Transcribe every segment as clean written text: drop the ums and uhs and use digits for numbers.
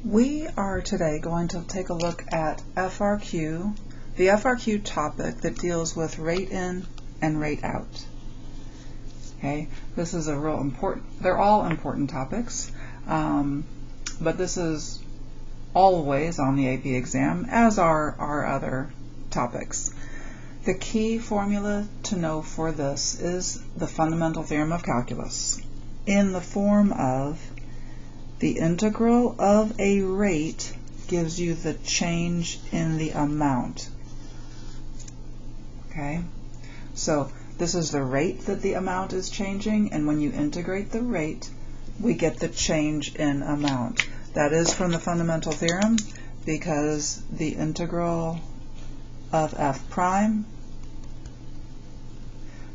We are today going to take a look at FRQ, the FRQ topic that deals with rate in and rate out. Okay, this is a real important, they're all important topics, but this is always on the AP exam, as are our other topics. The key formula to know for this is the fundamental theorem of calculus in the form of the integral of a rate gives you the change in the amount. Okay, so this is the rate that the amount is changing, and when you integrate the rate, we get the change in amount. That is from the fundamental theorem, because the integral of f prime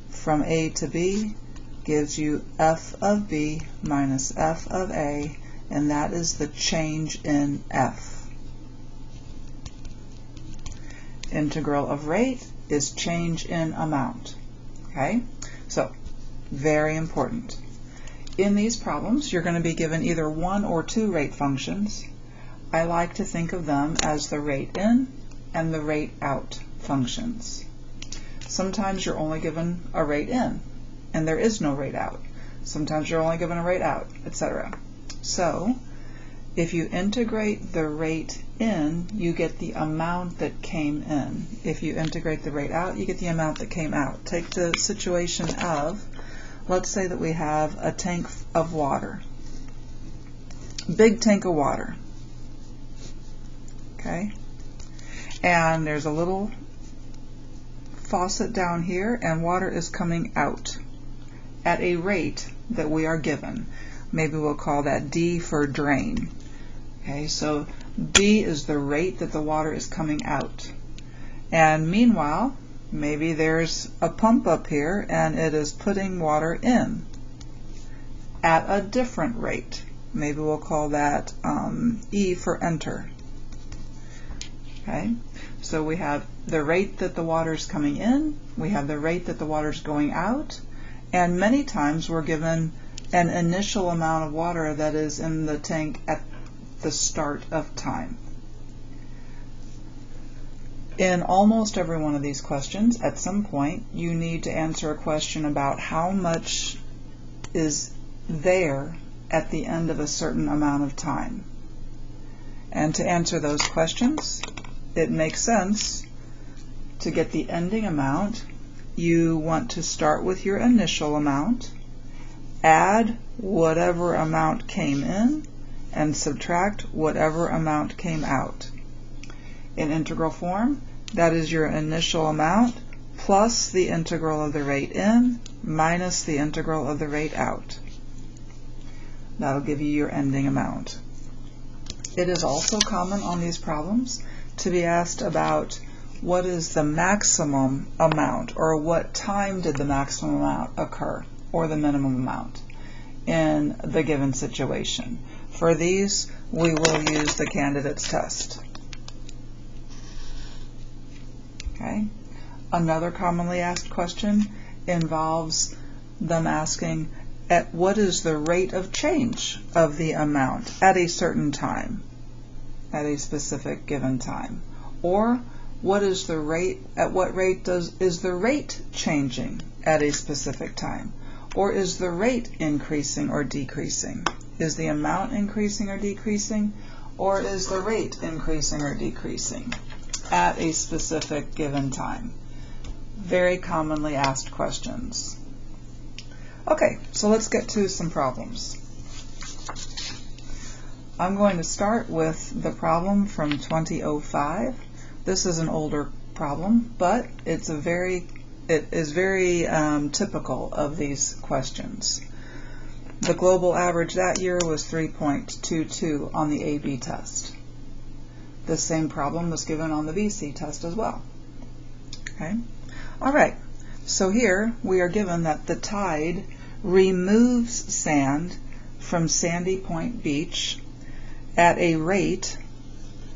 from a to b gives you f of b minus f of a, and that is the change in f. Integral of rate is change in amount. Okay, so very important. In these problems, you're going to be given either one or two rate functions. I like to think of them as the rate in and the rate out functions. Sometimes you're only given a rate in, and there is no rate out. Sometimes you're only given a rate out, etc. So, if you integrate the rate in, you get the amount that came in. If you integrate the rate out, you get the amount that came out. Take the situation of, let's say that we have a tank of water. Big tank of water. Okay? And there's a little faucet down here, and water is coming out at a rate that we are given. Maybe we'll call that D for drain. Okay, so D is the rate that the water is coming out. And meanwhile, maybe there's a pump up here and it is putting water in at a different rate. Maybe we'll call that E for enter. Okay, so we have the rate that the water is coming in, we have the rate that the water is going out, and many times we're given an initial amount of water that is in the tank at the start of time. In almost every one of these questions, at some point, you need to answer a question about how much is there at the end of a certain amount of time. And to answer those questions, it makes sense to get the ending amount. You want to start with your initial amount, add whatever amount came in, and subtract whatever amount came out. In integral form, that is your initial amount plus the integral of the rate in minus the integral of the rate out. That'll give you your ending amount. It is also common on these problems to be asked about what is the maximum amount, or what time did the maximum amount occur, or the minimum amount in the given situation. For these, we will use the candidate's test. Okay. Another commonly asked question involves them asking at what is the rate of change of the amount at a certain time, at a specific given time, or what is the rate, at what rate is the rate changing at a specific time, or is the rate increasing or decreasing? Is the amount increasing or decreasing, or is the rate increasing or decreasing at a specific given time? Very commonly asked questions. Okay, so let's get to some problems. I'm going to start with the problem from 2005. This is an older problem, but it is very typical of these questions. The global average that year was 3.22 on the AB test. The same problem was given on the BC test as well. Okay. All right. So here we are given that the tide removes sand from Sandy Point Beach at a rate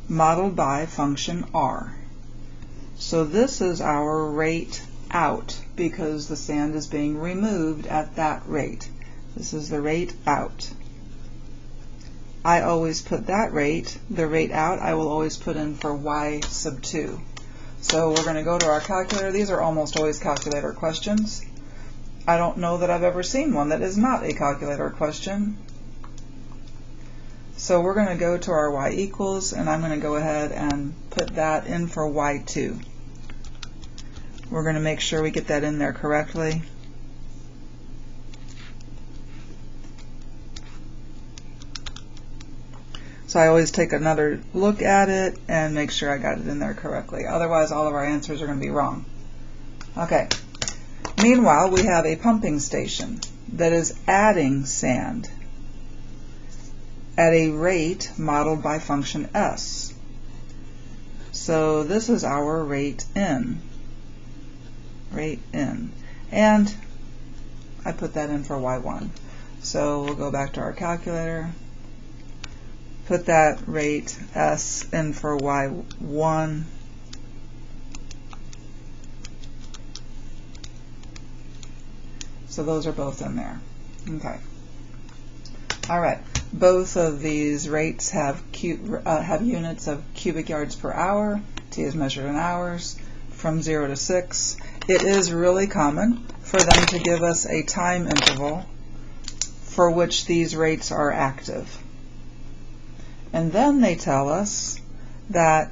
modeled by function R. So this is our rate out because the sand is being removed at that rate. This is the rate out. I always put that rate, the rate out, I will always put in for y sub 2. So we're going to go to our calculator. These are almost always calculator questions. I don't know that I've ever seen one that is not a calculator question. So we're going to go to our y equals, and I'm going to go ahead and put that in for y2. We're going to make sure we get that in there correctly. So I always take another look at it and make sure I got it in there correctly. Otherwise, all of our answers are going to be wrong. Okay. Meanwhile, we have a pumping station that is adding sand at a rate modeled by function S. So this is our rate in. Rate in. And I put that in for y1. So we'll go back to our calculator. Put that rate S in for y1. So those are both in there. Okay. All right. Both of these rates have units of cubic yards per hour. T is measured in hours from 0 to 6. It is really common for them to give us a time interval for which these rates are active. And then they tell us that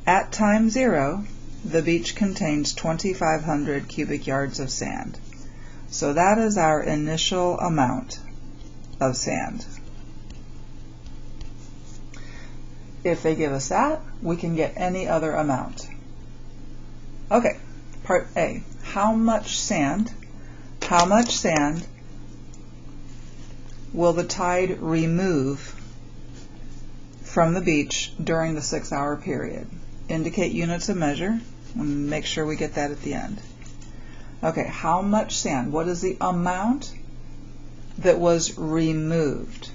at time 0, the beach contains 2,500 cubic yards of sand. So that is our initial amount of sand. If they give us that, we can get any other amount. Okay, part A. How much sand will the tide remove from the beach during the 6-hour period? Indicate units of measure and make sure we get that at the end. Okay, how much sand? What is the amount that was removed?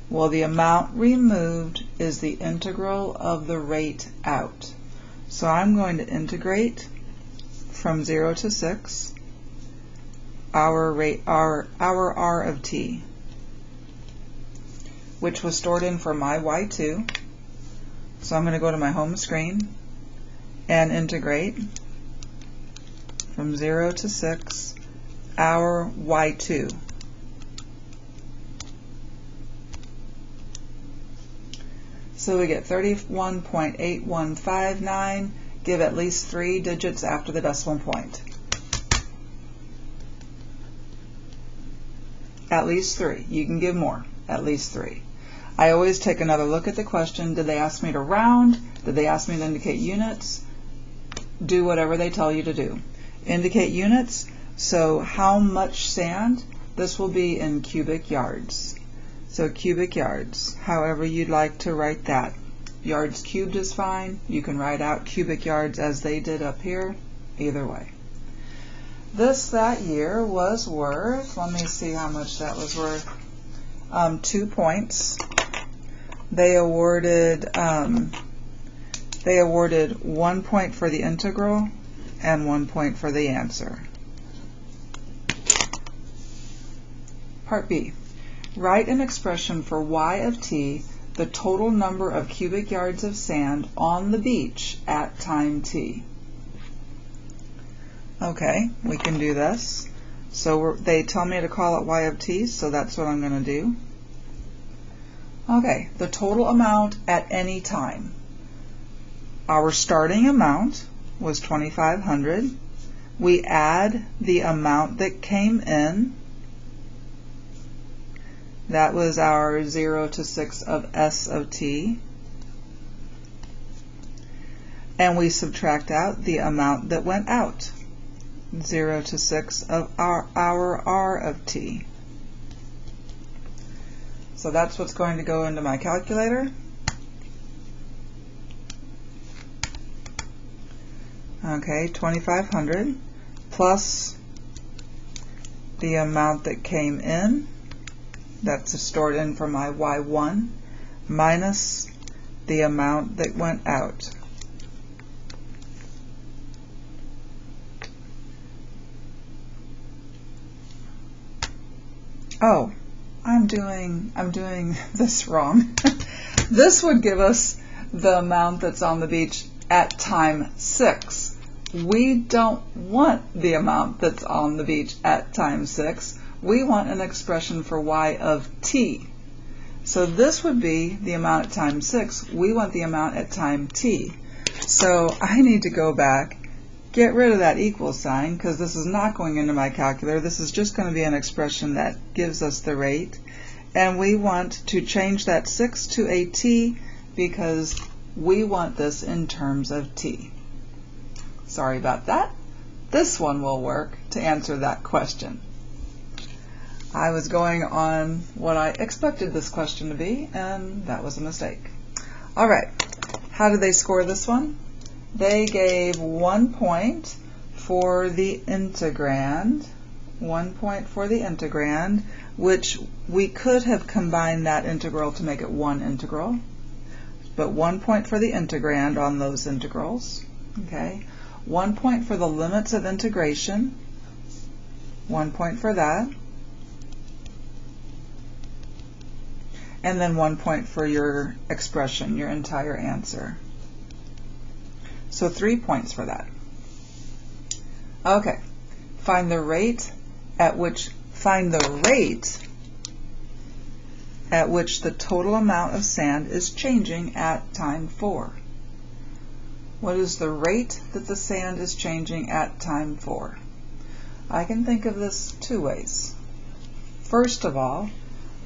Well, the amount removed is the integral of the rate out. So I'm going to integrate from 0 to 6 our R of t, which was stored in for my y2. So I'm going to go to my home screen and integrate from 0 to 6 our y2. So we get 31.8159, give at least 3 digits after the decimal point. At least 3. You can give more. At least 3. I always take another look at the question. Did they ask me to round? Did they ask me to indicate units? Do whatever they tell you to do. Indicate units. So how much sand? This will be in cubic yards. So cubic yards, however you'd like to write that. Yards cubed is fine. You can write out cubic yards as they did up here. Either way. This that year was worth, let me see how much that was worth, 2 points. They awarded 1 point for the integral and 1 point for the answer. Part B. Write an expression for y of t, the total number of cubic yards of sand on the beach at time t. Okay, we can do this. So they tell me to call it y of t, so that's what I'm going to do. Okay, the total amount at any time. Our starting amount was 2,500. We add the amount that came in. That was our 0 to 6 of S of t. And we subtract out the amount that went out. 0 to 6 of our R of t. So that's what's going to go into my calculator. Okay, 2,500 plus the amount that came in. That's stored in for my y1 minus the amount that went out. Oh, I'm doing this wrong. This would give us the amount that's on the beach at time 6. We don't want the amount that's on the beach at time 6. We want an expression for y of t. So this would be the amount at time 6. We want the amount at time t. So I need to go back, get rid of that equal sign, because this is not going into my calculator. This is just going to be an expression that gives us the rate. And we want to change that 6 to a t because we want this in terms of t. Sorry about that. This one will work to answer that question. I was going on what I expected this question to be, and that was a mistake. All right, how did they score this one? They gave 1 point for the integrand, 1 point for the integrand, which we could have combined that integral to make it one integral, but 1 point for the integrand on those integrals. Okay, 1 point for the limits of integration, 1 point for that, and then 1 point for your expression, your entire answer. So 3 points for that. Okay, find the rate at which the total amount of sand is changing at time 4. What is the rate that the sand is changing at time 4? I can think of this two ways. First of all,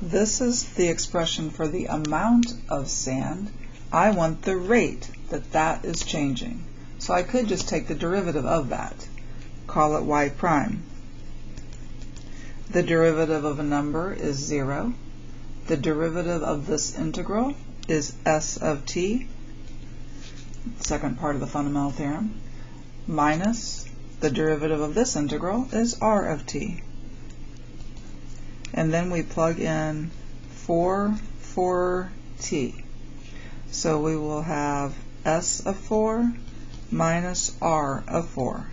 this is the expression for the amount of sand. I want the rate that is changing. So I could just take the derivative of that, call it y prime. The derivative of a number is 0. The derivative of this integral is s of t, second part of the fundamental theorem, minus the derivative of this integral is r of t. And then we plug in 4 for t. So we will have s of 4 minus r of 4.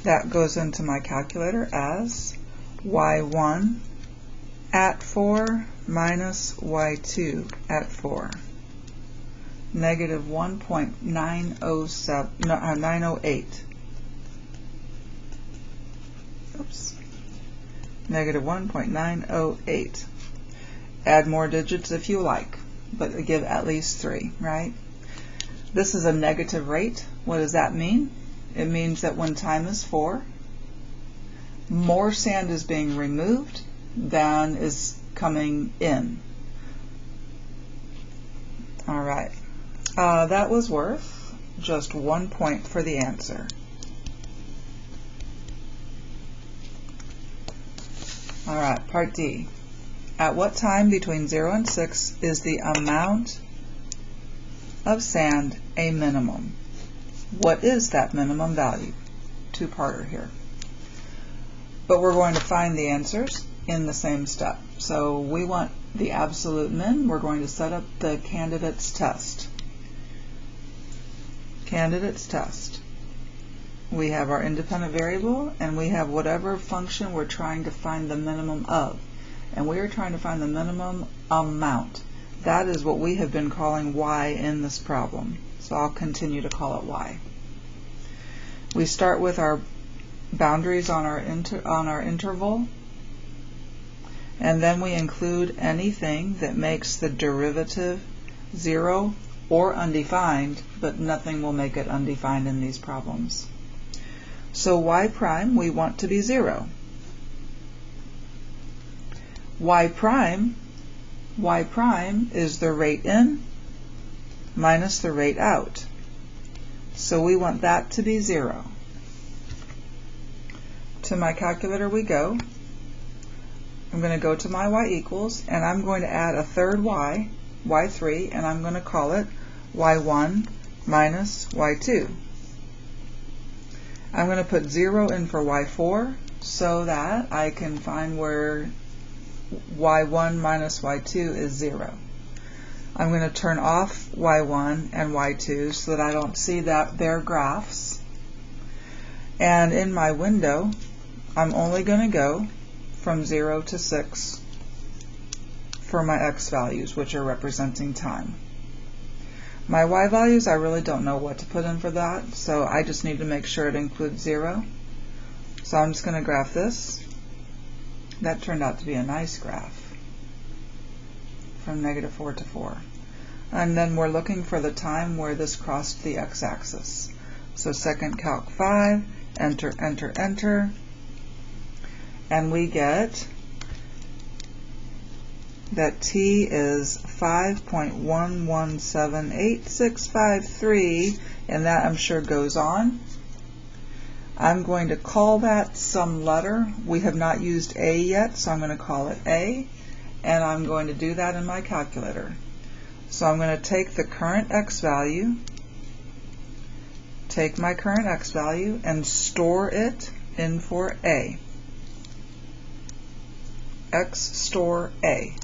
That goes into my calculator as y1 at 4 minus y2 at 4. Negative 908. Oops. Negative 1.908. Add more digits if you like, but give at least 3, right? This is a negative rate. What does that mean? It means that when time is 4, more sand is being removed than is coming in. All right. That was worth just 1 point for the answer. All right, part D. At what time between 0 and 6 is the amount of sand a minimum? What is that minimum value? Two-parter here. But we're going to find the answers in the same step. So we want the absolute min. We're going to set up the candidate's test. Candidate's test. We have our independent variable, and we have whatever function we're trying to find the minimum of. And we are trying to find the minimum amount. That is what we have been calling y in this problem. So I'll continue to call it y. We start with our boundaries on our interval, and then we include anything that makes the derivative 0 or undefined, but nothing will make it undefined in these problems. So y prime we want to be 0. Y prime is the rate in minus the rate out. So we want that to be 0. To my calculator we go. I'm going to go to my y equals, and I'm going to add a third y, y3, and I'm going to call it y1 minus y2. I'm going to put 0 in for y4 so that I can find where y1 minus y2 is 0. I'm going to turn off y1 and y2 so that I don't see their graphs. And in my window, I'm only going to go from 0 to 6 for my x values, which are representing time. My y values, I really don't know what to put in for that, so I just need to make sure it includes 0. So I'm just going to graph this. That turned out to be a nice graph from -4 to 4. And then we're looking for the time where this crossed the x-axis. So second calc 5, enter, enter, enter, and we get that t is 5.1178653, and that I'm sure goes on. I'm going to call that some letter. We have not used A yet, so I'm going to call it A, and I'm going to do that in my calculator. So I'm going to take the current x value, take my current x value, and store it in for A. X store A,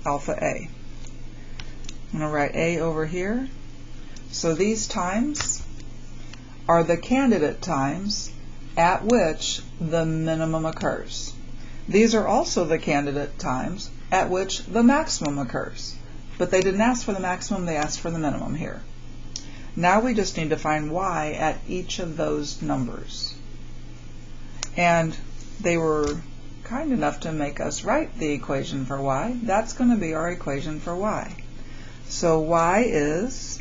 alpha A. I'm going to write A over here. So these times are the candidate times at which the minimum occurs. These are also the candidate times at which the maximum occurs. But they didn't ask for the maximum, they asked for the minimum here. Now we just need to find y at each of those numbers. And they were kind enough to make us write the equation for y. That's going to be our equation for y. So y is,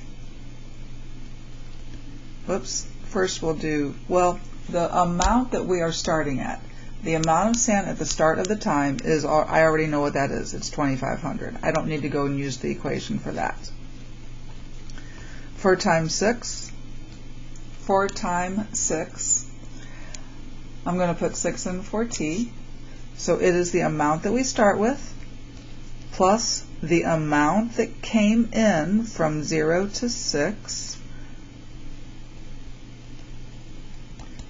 first we'll do, the amount that we are starting at. The amount of sand at the start of the time is, I already know what that is. It's 2,500. I don't need to go and use the equation for that. For time 6, I'm going to put 6 in for t. So it is the amount that we start with plus the amount that came in from 0 to 6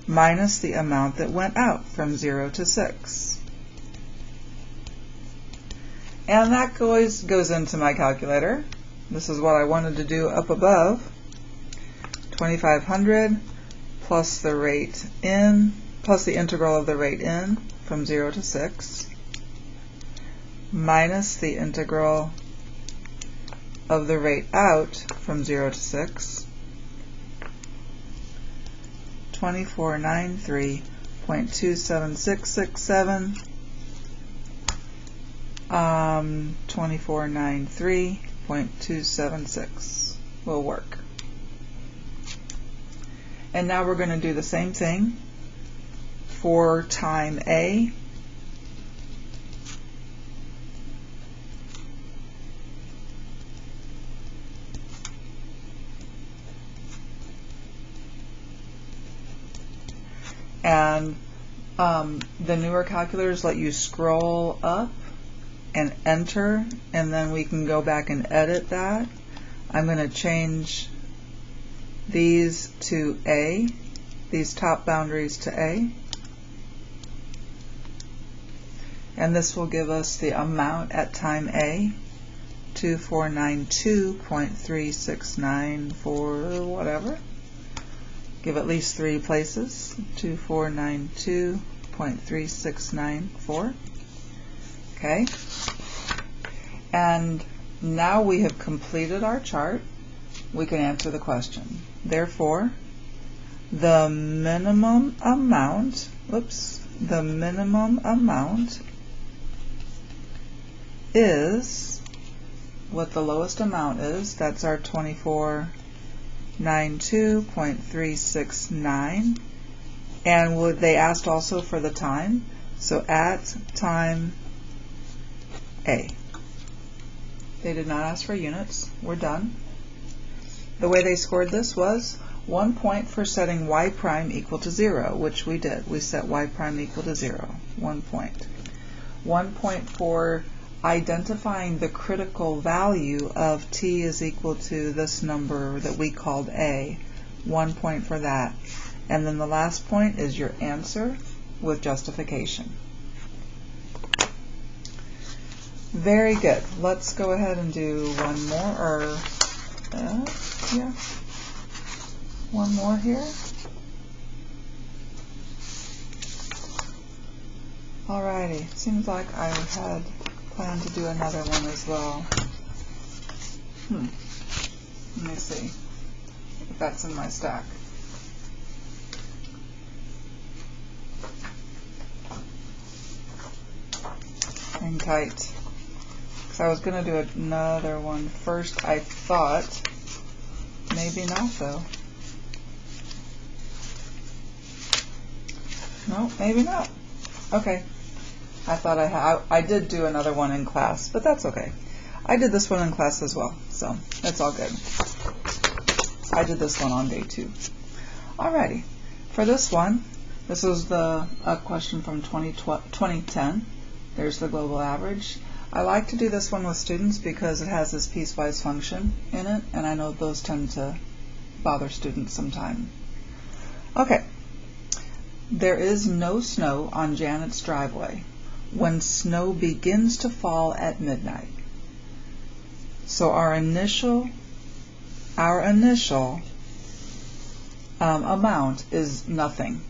minus the amount that went out from 0 to 6. And that goes into my calculator. This is what I wanted to do up above. 2,500 plus the rate in, plus the integral of the rate in from 0 to 6, minus the integral of the rate out from 0 to 6, 2493.27667, 2493.276 will work. And now we're going to do the same thing for time A. And the newer calculators let you scroll up and enter, and then we can go back and edit that. I'm going to change these to A, these top boundaries to A. And this will give us the amount at time A, 2492.369 for whatever. Give at least 3 places, 2492.3694. Okay. And now we have completed our chart. We can answer the question. Therefore, the minimum amount, is what the lowest amount is. That's our 2492.369. And they asked also for the time. So at time A. They did not ask for units. We're done. The way they scored this was 1 point for setting y prime equal to 0, which we did. We set y prime equal to 0. 1 point. 1 point for identifying the critical value of t is equal to this number that we called A. 1 point for that. And then the last point is your answer with justification. Very good. Let's go ahead and do one more, one more here. Alrighty, seems like I had planned to do another one as well. Let me see if that's in my stack. Hang tight. Because I was going to do another one first, I thought. Maybe not, though. No, maybe not. Okay. I thought I did do another one in class, but that's okay. I did this one in class as well, so that's all good. I did this one on day 2. Alrighty. For this one, this was a question from 2010. There's the global average. I like to do this one with students because it has this piecewise function in it, and I know those tend to bother students sometimes. Okay. There is no snow on Janet's driveway when snow begins to fall at midnight. So our initial amount is nothing.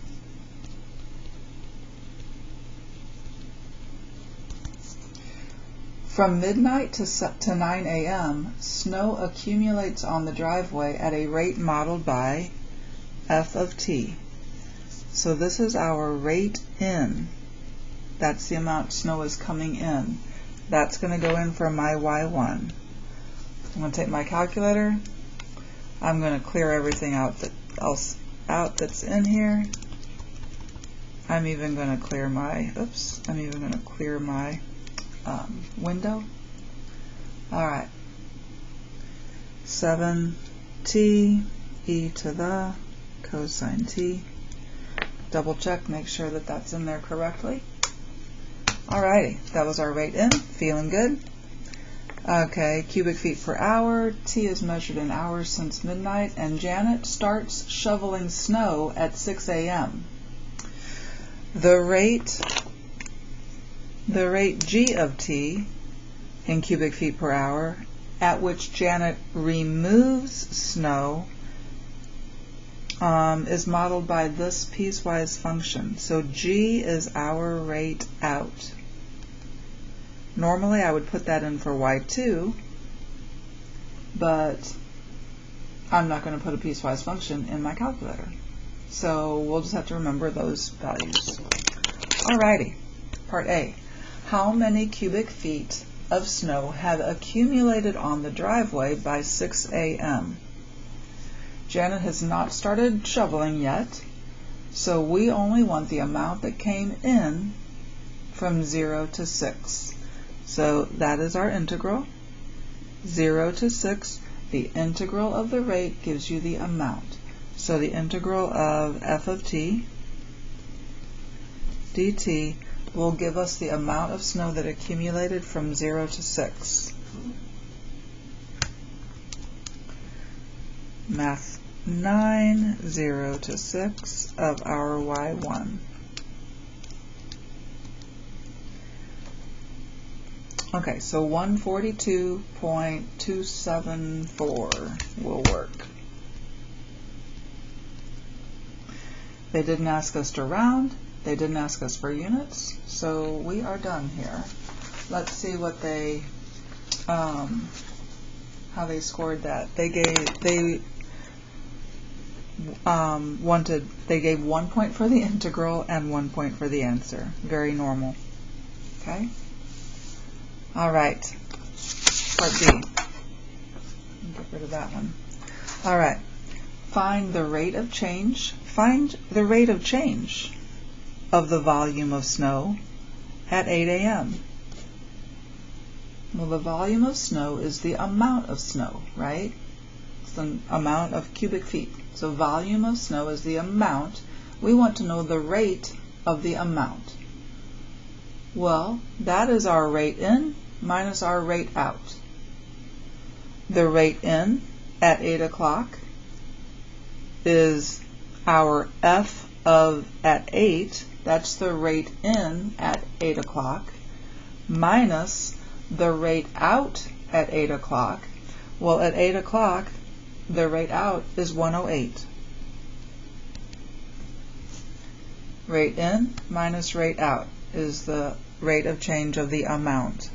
From midnight to 9 a.m., snow accumulates on the driveway at a rate modeled by f of t. So this is our rate in. That's the amount snow is coming in. That's going to go in for my y1. I'm going to take my calculator. I'm going to clear everything else out that's in here. I'm even going to clear my, window. Alright. 7t e to the cosine t. Double check, make sure that that's in there correctly. Alrighty, that was our rate in. Feeling good. Okay, cubic feet per hour. T is measured in hours since midnight, and Janet starts shoveling snow at 6 a.m. The rate G of T in cubic feet per hour at which Janet removes snow is modeled by this piecewise function. So G is our rate out. Normally I would put that in for y2, but I'm not going to put a piecewise function in my calculator. So we'll just have to remember those values. Alrighty, part A. How many cubic feet of snow have accumulated on the driveway by 6 a.m.? Janet has not started shoveling yet, so we only want the amount that came in from 0 to 6. So that is our integral. 0 to 6, the integral of the rate gives you the amount. So the integral of f of t dt will give us the amount of snow that accumulated from 0 to 6. Math 9, 0 to 6 of our y1. Okay, so 142.274 will work. They didn't ask us to round. They didn't ask us for units, so we are done here. Let's see what they, how they scored that. They gave 1 point for the integral and 1 point for the answer. Very normal. Okay. All right. Part B. Get rid of that one. All right. Find the rate of change. Find the rate of change of the volume of snow at 8 a.m. Well, the volume of snow is the amount of snow, right? It's the amount of cubic feet. So volume of snow is the amount. We want to know the rate of the amount. Well, that is our rate in minus our rate out. The rate in at 8 o'clock is our F of at 8. That's the rate in at 8 o'clock minus the rate out at 8 o'clock. Well, at 8 o'clock, the rate out is 108. Rate in minus rate out is the rate of change of the amount.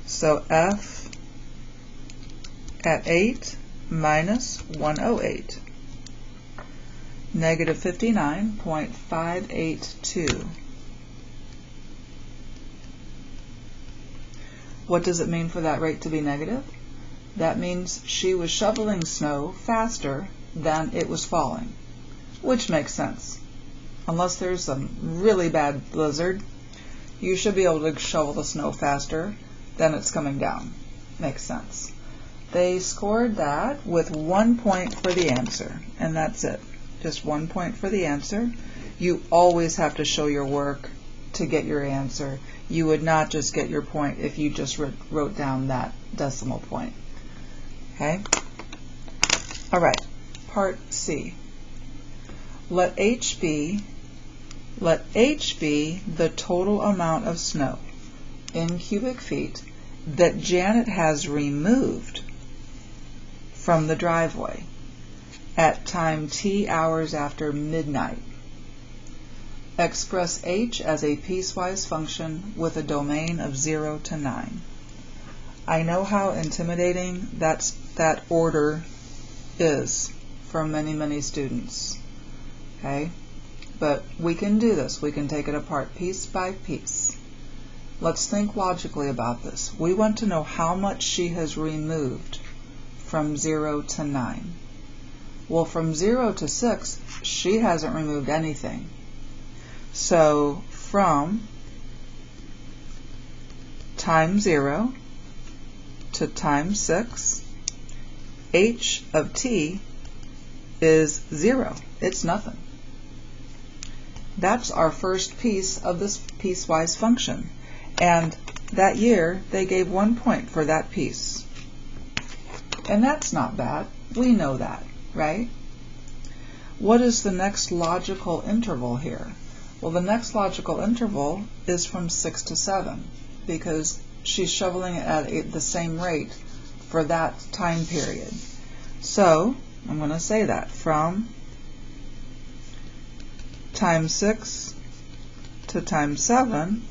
So F at 8 minus 108, negative 59.582. What does it mean for that rate to be negative? That means she was shoveling snow faster than it was falling, which makes sense. Unless there's some really bad blizzard, you should be able to shovel the snow faster than it's coming down. Makes sense. They scored that with 1 point for the answer, and that's it. Just 1 point for the answer. You always have to show your work to get your answer. You would not just get your point if you just wrote down that decimal point. Okay? All right, part C. Let H be the total amount of snow in cubic feet that Janet has removed from the driveway at time t hours after midnight. Express H as a piecewise function with a domain of 0 to 9. I know how intimidating that order is for many, many students. Okay? But we can do this. We can take it apart piece by piece. Let's think logically about this. We want to know how much she has removed from 0 to 9. Well, from 0 to 6, she hasn't removed anything. So from time 0 to time 6, H of t is 0. It's nothing. That's our first piece of this piecewise function. And that year, they gave 1 point for that piece. And that's not bad. We know that, right? What is the next logical interval here? Well, the next logical interval is from 6 to 7, because she's shoveling it at the same rate for that time period. So, I'm going to say that from time 6 to time 7,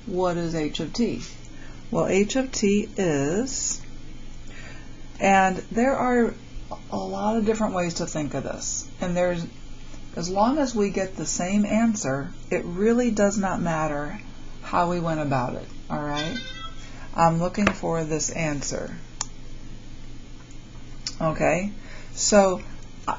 what is H of t? Well, H of t is, and there are a lot of different ways to think of this, and as long as we get the same answer, it really does not matter how we went about it, all right? I'm looking for this answer. Okay, so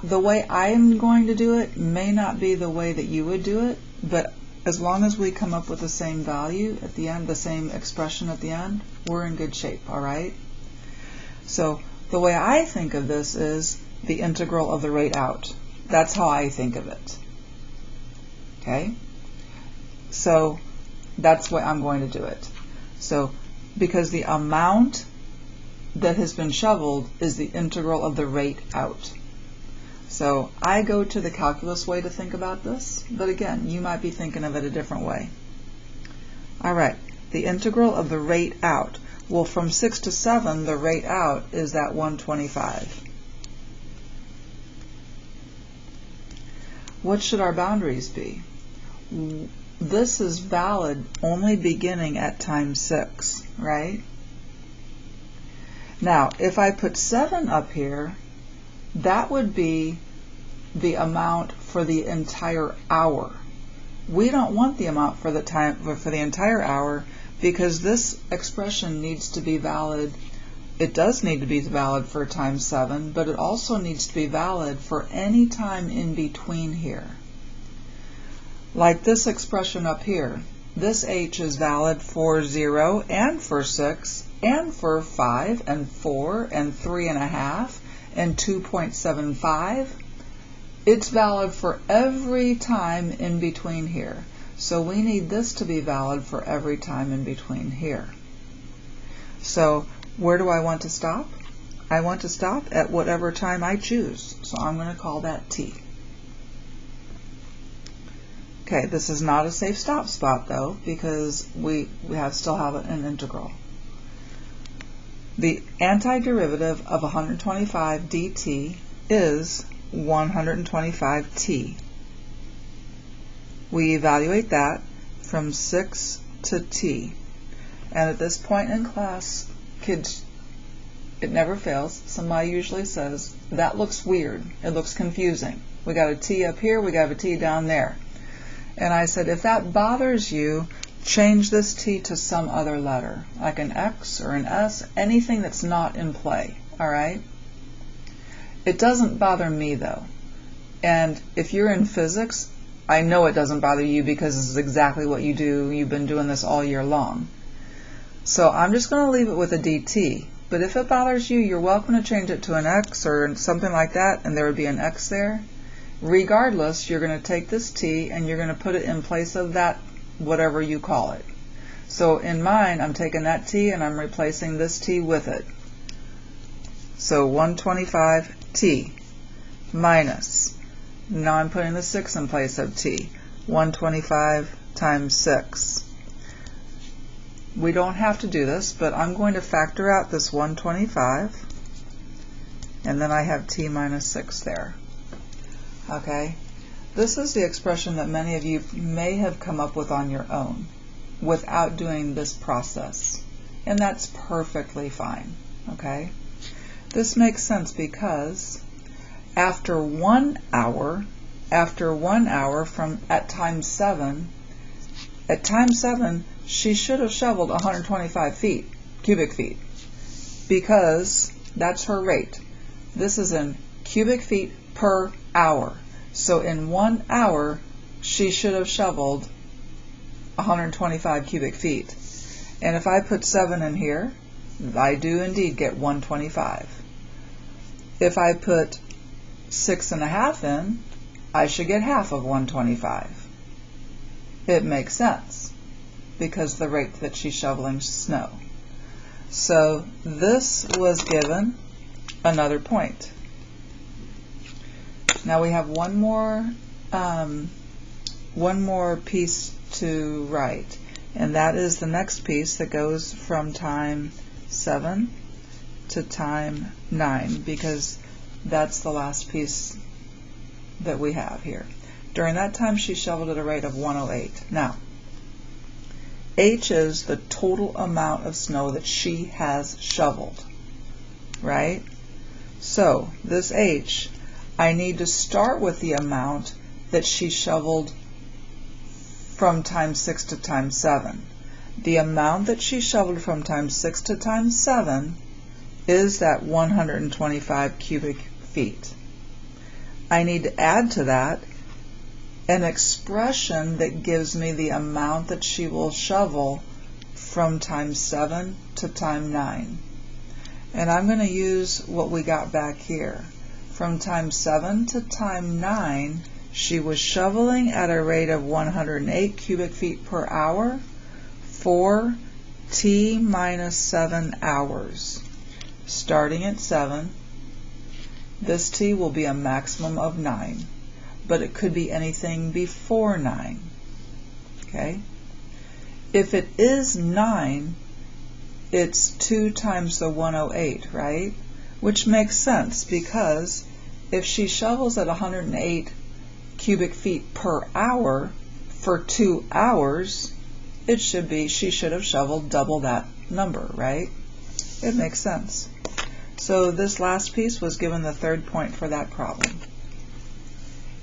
the way I'm going to do it may not be the way that you would do it, but as long as we come up with the same value at the end, the same expression at the end, we're in good shape, all right? So the way I think of this is the integral of the rate out. That's how I think of it. Okay? So that's why I'm going to do it. So because the amount that has been shoveled is the integral of the rate out. So I go to the calculus way to think about this, but again, you might be thinking of it a different way. All right, the integral of the rate out. Well, from 6 to 7, the rate out is that 125. What should our boundaries be? This is valid only beginning at time 6, right? Now, if I put 7 up here, that would be the amount for the entire hour. We don't want the amount for the entire hour, because this expression needs to be valid. It does need to be valid for time 7, but it also needs to be valid for any time in between here. Like this expression up here, this H is valid for 0 and for 6 and for 5 and 4 and 3.5 and 2.75. It's valid for every time in between here. So we need this to be valid for every time in between here. So where do I want to stop? I want to stop at whatever time I choose. So I'm going to call that t. Okay, this is not a safe stop spot though, because we still have an integral. The antiderivative of 125 dt is 125t. We evaluate that. from 6 to t. And at this point in class, kids, it never fails. Somebody usually says, that looks weird. It looks confusing. We got a t up here, we got a t down there. And I said, if that bothers you, change this t to some other letter, like an X or an S, anything that's not in play, all right? It doesn't bother me, though. And if you're in physics, I know it doesn't bother you because this is exactly what you do. You've been doing this all year long. So I'm just going to leave it with a dt. But if it bothers you, you're welcome to change it to an X or something like that, and there would be an X there. Regardless, you're going to take this t and you're going to put it in place of that, whatever you call it. So in mine, I'm taking that t and I'm replacing this t with it. So 125t minus, now I'm putting the 6 in place of t, 125 times 6. We don't have to do this, but I'm going to factor out this 125, and then I have t minus 6 there. Okay? This is the expression that many of you may have come up with on your own without doing this process, and that's perfectly fine. Okay? This makes sense because after 1 hour from at time 7, she should have shoveled 125 cubic feet, because that's her rate. This is in cubic feet per hour. So in 1 hour, she should have shoveled 125 cubic feet. And if I put 7 in here, I do indeed get 125. If I put 6.5 in, I should get half of 125. It makes sense, because the rate that she's shoveling snow. So this was given another point. Now we have one more piece to write, and that is the next piece that goes from time 7 to time 9, because that's the last piece that we have here. During that time, she shoveled at a rate of 108. Now, H is the total amount of snow that she has shoveled, right? So this H, I need to start with the amount that she shoveled from time 6 to time 7. The amount that she shoveled from time 6 to time 7 is that 125 cubic feet. I need to add to that an expression that gives me the amount that she will shovel from time 7 to time 9. And I'm going to use what we got back here. From time 7 to time 9, she was shoveling at a rate of 108 cubic feet per hour for t minus 7 hours. Starting at 7, this t will be a maximum of 9. But it could be anything before 9. Okay? If it is 9, it's 2 times the 108, right? Which makes sense, because if she shovels at 108 cubic feet per hour for 2 hours, it should be, she should have shoveled double that number, right? It makes sense. So this last piece was given the third point for that problem.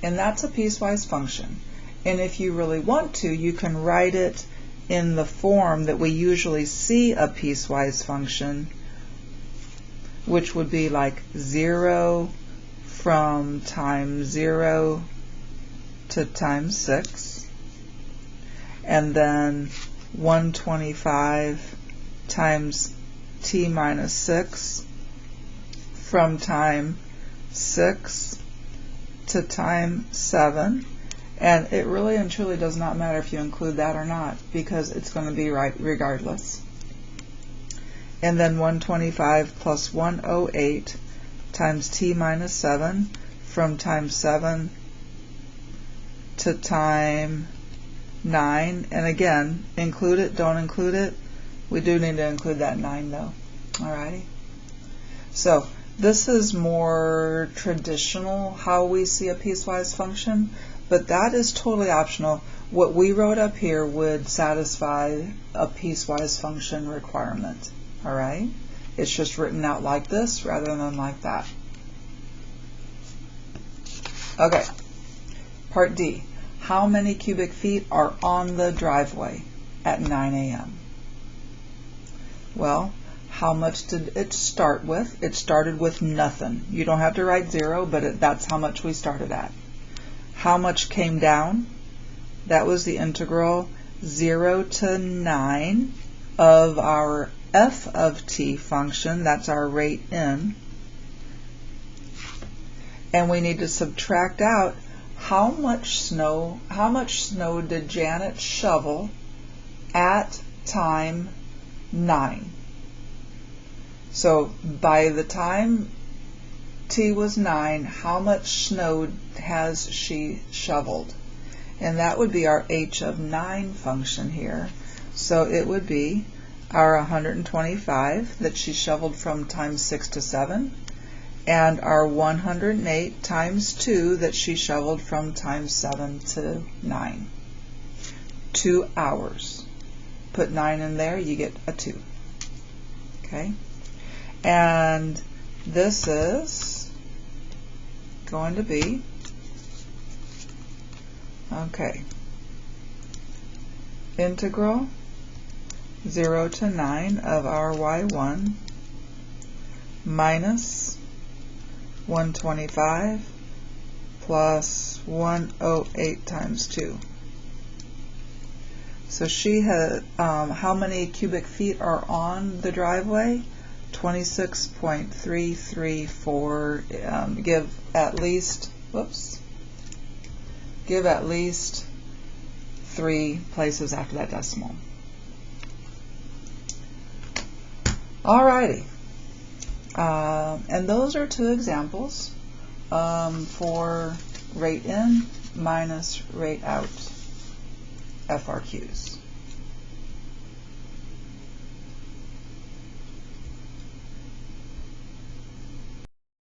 And that's a piecewise function. And if you really want to, you can write it in the form that we usually see a piecewise function, which would be like 0 from time 0 to time 6, and then 125 times t minus 6 from time 6 to time 7, and it really and truly does not matter if you include that or not, because it's going to be right regardless. And then 125 plus 108 times t minus 7 from time 7 to time 9, and again, include it, don't include it. We do need to include that 9 though. Alrighty. So this is more traditional how we see a piecewise function, but that is totally optional. What we wrote up here would satisfy a piecewise function requirement. All right? It's just written out like this rather than like that. Okay. Part D. How many cubic feet are on the driveway at 9 a.m.? Well, how much did it start with? It started with nothing. You don't have to write 0, but that's how much we started at. How much came down? That was the integral 0 to 9 of our f of t function. That's our rate in. And we need to subtract out how much snow did Janet shovel at time 9. So by the time t was 9, how much snow has she shoveled? And that would be our h of 9 function here. So it would be our 125 that she shoveled from time 6 to 7, and our 108 times 2 that she shoveled from time 7 to 9. 2 hours. Put 9 in there, you get a 2. Okay? And this is going to be, okay, integral 0 to 9 of our y1 minus 125 plus 108 times 2. So she had, how many cubic feet are on the driveway? 26.334. Give at least 3 places after that decimal. Alrighty. And those are 2 examples for rate in minus rate out FRQs.